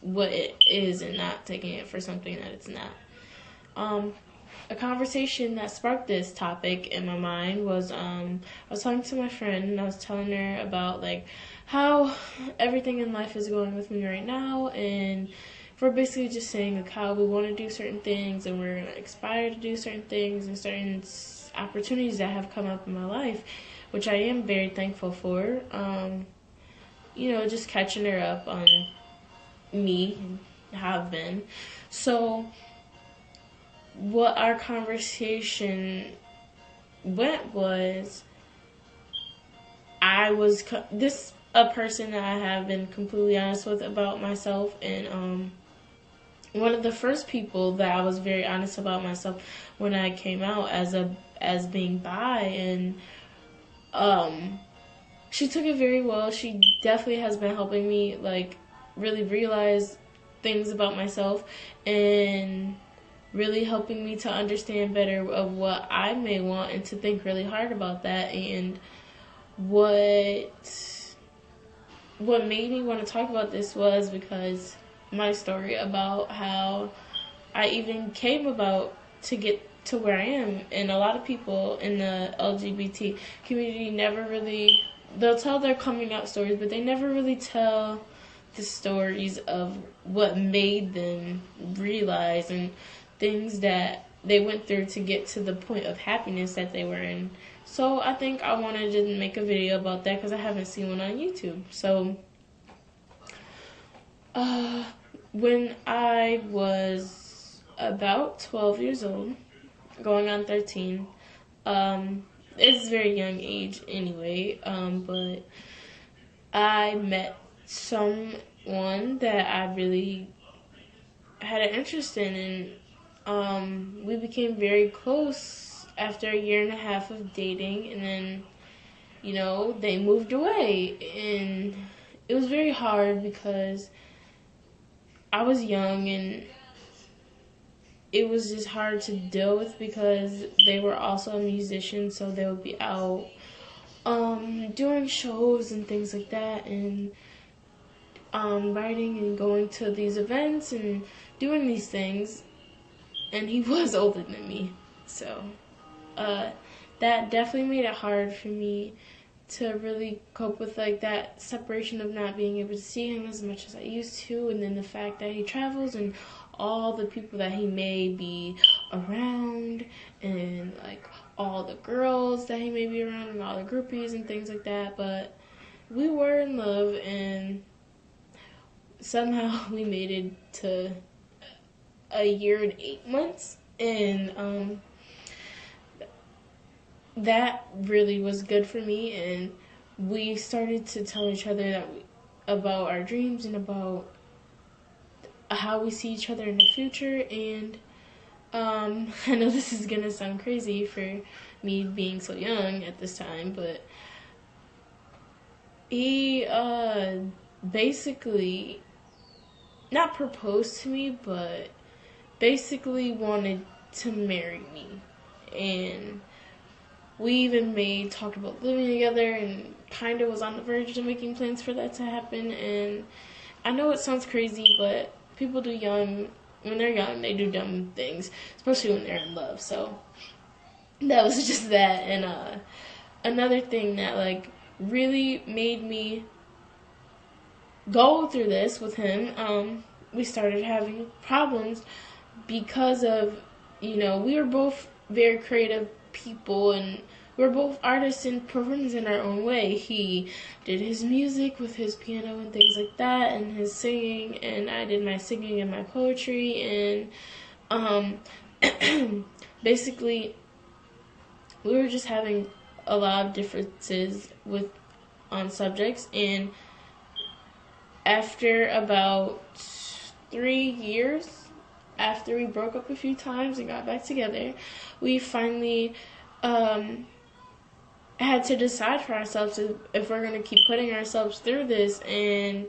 what it is and not taking it for something that it's not. A conversation that sparked this topic in my mind was I was talking to my friend and I was telling her about like how everything in life is going with me right now, and we're basically just saying like how we want to do certain things and we're inspired to do certain things and certain opportunities that have come up in my life, which I am very thankful for. Just catching her up on me, have been. So what our conversation went was this a person that I have been completely honest with about myself, and one of the first people that I was very honest about myself when I came out as being bi, and she took it very well. She definitely has been helping me like really realize things about myself and really helping me to understand better of what I may want and to think really hard about that. And what made me want to talk about this was because my story about how I even came about to get to where I am. And a lot of people in the LGBT community never really, they'll tell their coming out stories, but they never really tell the stories of what made them realize and things that they went through to get to the point of happiness that they were in. So I think I wanted to make a video about that because I haven't seen one on YouTube. So when I was about 12 years old, going on 13, it's a very young age anyway, but I met someone that I really had an interest in, and we became very close after a year and a half of dating, and then, they moved away, and it was very hard because I was young, and it was just hard to deal with because they were also a musician, so they would be out doing shows and things like that, and writing and going to these events and doing these things, and he was older than me, so that definitely made it hard for me to really cope with like that separation of not being able to see him as much as I used to, and then the fact that he travels and all the people that he may be around, and like all the girls that he may be around, and all the groupies and things like that. But we were in love, and somehow we made it to a year and 8 months, and that really was good for me, and we started to tell each other about our dreams and about how we see each other in the future. And I know this is gonna sound crazy for me being so young at this time, but he basically not proposed to me, but basically wanted to marry me. And we even talked about living together and kind of was on the verge of making plans for that to happen. And I know it sounds crazy, but people when they're young, they do dumb things, especially when they're in love. So that was just that. And another thing that like really made me go through this with him, we started having problems because of, we were both very creative people, and we're both artists and performers in our own way. He did his music with his piano and things like that, and his singing, and I did my singing and my poetry, and basically we were just having a lot of differences on subjects. And after about 3 years, after we broke up a few times and got back together, we finally had to decide for ourselves if we're going to keep putting ourselves through this. And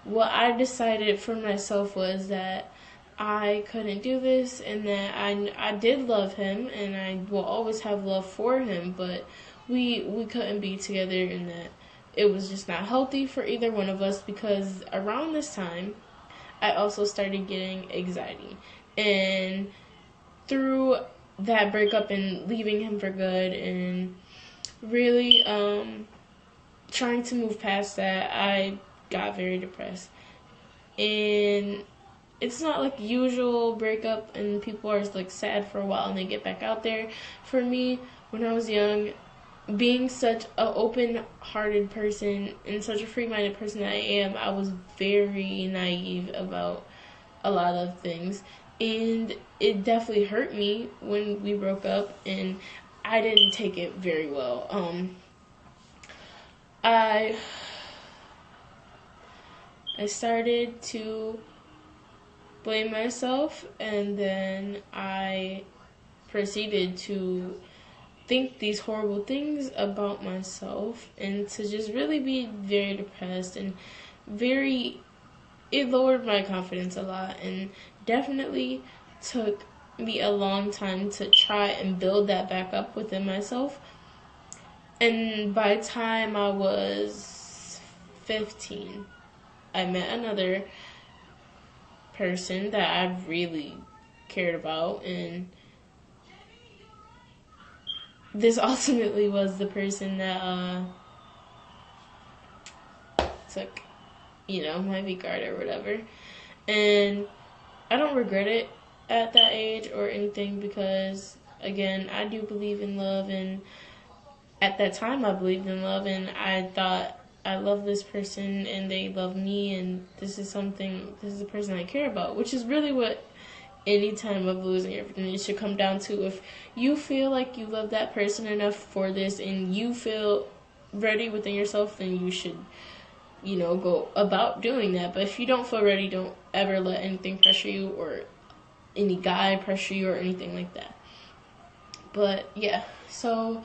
what I decided for myself was that I couldn't do this, and that I did love him, and I will always have love for him, but we couldn't be together, and that it was just not healthy for either one of us, because around this time, I also started getting anxiety. And through that breakup and leaving him for good and really trying to move past that, I got very depressed. And it's not like usual breakup and people are like sad for a while and they get back out there. For me, when I was young, being such an open-hearted person and such a free-minded person that I am, I was very naive about a lot of things. And it definitely hurt me when we broke up, and I didn't take it very well. I started to blame myself, and then I proceeded to think these horrible things about myself and to just really be very depressed and it lowered my confidence a lot and definitely took me a long time to try and build that back up within myself. And by the time I was 15, I met another person that I really cared about, and this ultimately was the person that took, my V card or whatever. And I don't regret it at that age or anything because, again, I do believe in love, and at that time I believed in love, and I thought I love this person and they love me, and this is a person I care about, which is really what any time of losing everything it should come down to. If you feel like you love that person enough for this and you feel ready within yourself, then you should, go about doing that. But if you don't feel ready, don't ever let anything pressure you or any guy pressure you or anything like that. But yeah, so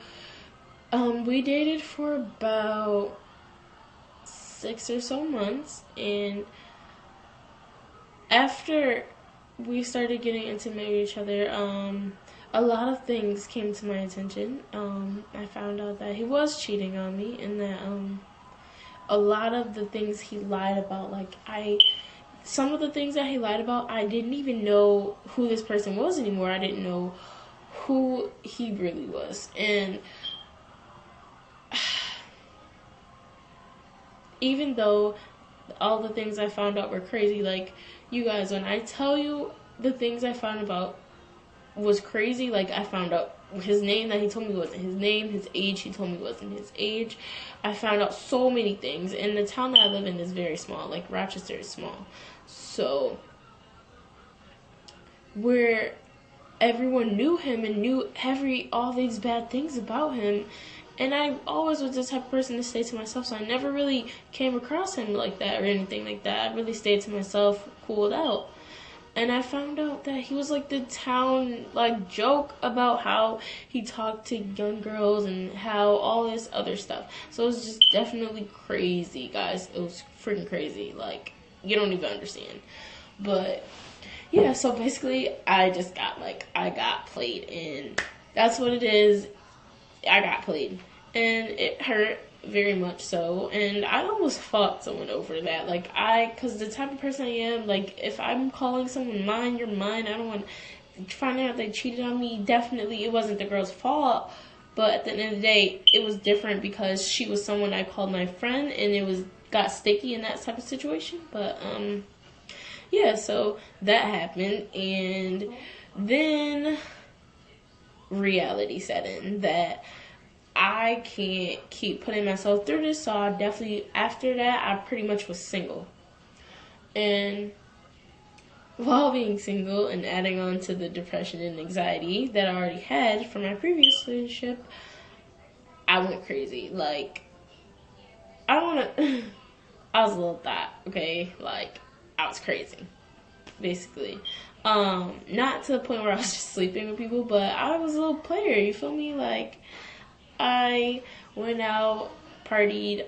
we dated for about 6 or so months, and after we started getting intimate with each other, a lot of things came to my attention. I found out that he was cheating on me, and that a lot of the things he lied about, some of the things that he lied about, I didn't even know who this person was anymore. I didn't know who he really was. And even though all the things I found out were crazy, like, you guys, when I tell you the things I found out was crazy, like, I found out his name that he told me wasn't his name, his age he told me wasn't his age. I found out so many things, and the town that I live in is very small, like, Rochester is small. So, where everyone knew him and knew all these bad things about him, and I always was the type of person to stay to myself, so I never really came across him like that or anything like that. I really stayed to myself, cooled out. And I found out that he was like the town joke about how he talked to young girls and how all this other stuff. So it was just definitely crazy, guys. It was freaking crazy. Like, you don't even understand. But yeah, so basically I just got I got played, and that's what it is. I got played, and it hurt very much so, and I almost fought someone over that. Because the type of person I am, if I'm calling someone mine, you're mine, I don't want to find out they cheated on me. Definitely, it wasn't the girl's fault, but at the end of the day, it was different because she was someone I called my friend, and it got sticky in that type of situation. But, yeah, so that happened, and then reality set in that I can't keep putting myself through this, so I definitely, after that, I pretty much was single. And while being single and adding on to the depression and anxiety that I already had from my previous relationship, I went crazy. I was a little thot, okay? I was crazy, basically. Not to the point where I was just sleeping with people, but I was a little player, you feel me? I went out, partied,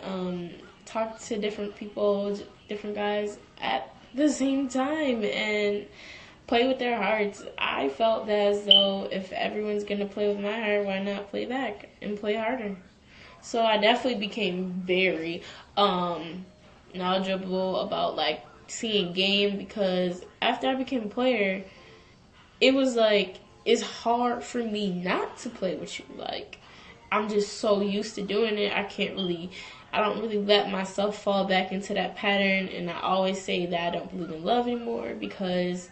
talked to different people, different guys at the same time, and play with their hearts. I felt as though if everyone's gonna play with my heart, why not play back and play harder? So I definitely became very knowledgeable about seeing game, because after I became a player, it was like, it's hard for me not to play with you. Like, I'm just so used to doing it. I don't really let myself fall back into that pattern. And I always say that I don't believe in love anymore because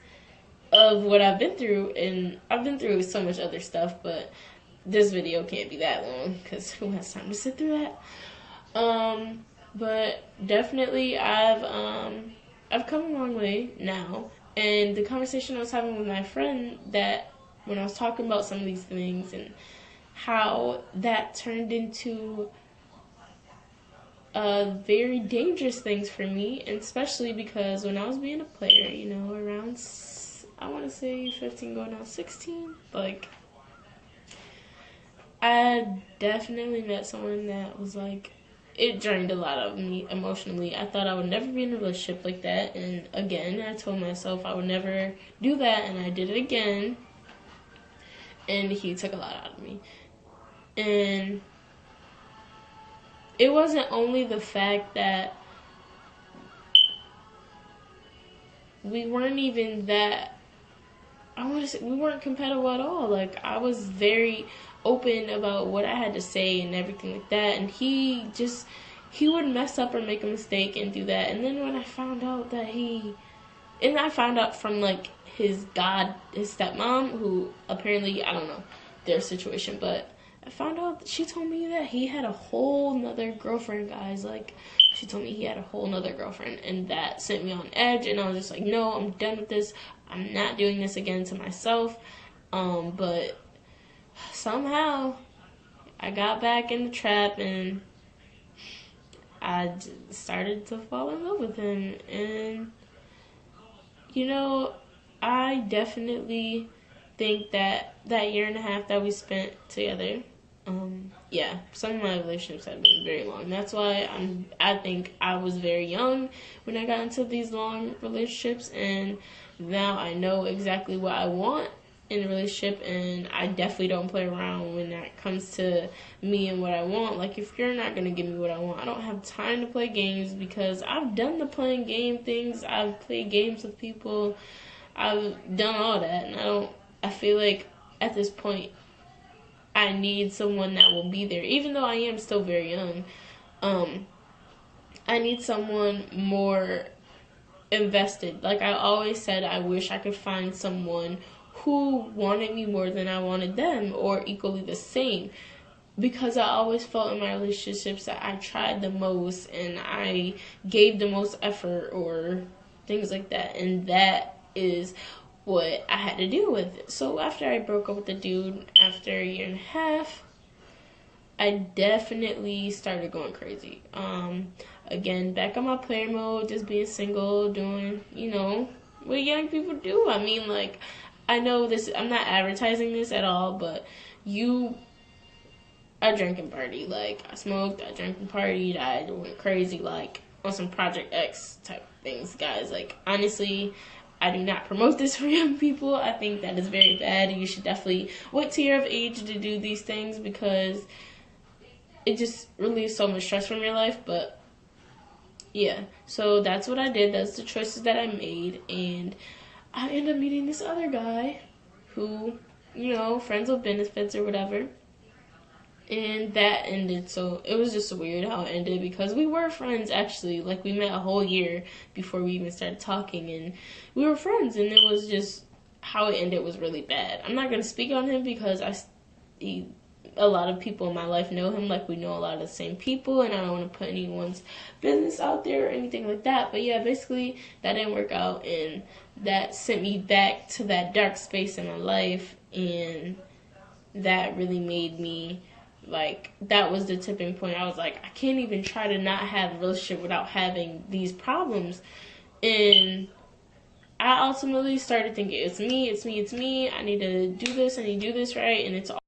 of what I've been through. And I've been through so much other stuff, but this video can't be that long because who has time to sit through that? But definitely I've come a long way now. And the conversation I was having with my friend, that when I was talking about some of these things and how that turned into very dangerous things for me, and especially because when I was being a player, you know, around, I want to say 15 going on 16, like, I definitely met someone that was like, it drained a lot of me emotionally. I thought I would never be in a relationship like that, and again, I told myself I would never do that, and I did it again, and he took a lot out of me. And it wasn't only the fact that we weren't even that, we weren't compatible at all. Like, I was very open about what I had to say and everything like that, and he would mess up or make a mistake and do that. And then when I found out that I found out from like his stepmom, who apparently, I don't know their situation, but I found out that she told me that he had a whole nother girlfriend, guys. Like, she told me he had a whole nother girlfriend, and that sent me on edge, and I was just like, no, I'm done with this. I'm not doing this again to myself. But somehow I got back in the trap, and I started to fall in love with him. And, you know, I definitely think that year and a half that we spent together, some of my relationships have been very long. That's why I think I was very young when I got into these long relationships, and now I know exactly what I want in a relationship, and I definitely don't play around when it comes to me and what I want. Like, if you're not going to give me what I want, I don't have time to play games, because I've done the playing game things. I've played games with people. I've done all that, and I feel like at this point I need someone that will be there. Even though I am still very young, I need someone more invested. Like I always said, I wish I could find someone who wanted me more than I wanted them, or equally the same. Because I always felt in my relationships that I tried the most and I gave the most effort or things like that. And that is what I had to deal with. So after I broke up with the dude, after a year and a half, I definitely started going crazy. Again, back on my player mode, just being single, doing, what young people do. I mean, like, I know this, I'm not advertising this at all, but I drank and partied. Like, I smoked, I drank and partied, I went crazy, like, on some Project X type things, guys. Like, honestly, I do not promote this for young people. I think that is very bad. You should definitely wait till you're of age to do these things, because it just relieves so much stress from your life. But yeah, so that's what I did. That's the choices that I made, and I ended up meeting this other guy who, friends with benefits or whatever. And that ended, so it was just weird how it ended, because we were friends, actually. Like, we met a whole year before we even started talking, and we were friends, and it was just, how it ended was really bad. I'm not going to speak on him, because a lot of people in my life know him. Like, we know a lot of the same people, and I don't want to put anyone's business out there or anything like that. But yeah, basically, that didn't work out, and that sent me back to that dark space in my life, and that really made me, like, that was the tipping point. I was like, I can't even try to not have a relationship without having these problems. And I ultimately started thinking, it's me, I need to do this, right, and it's all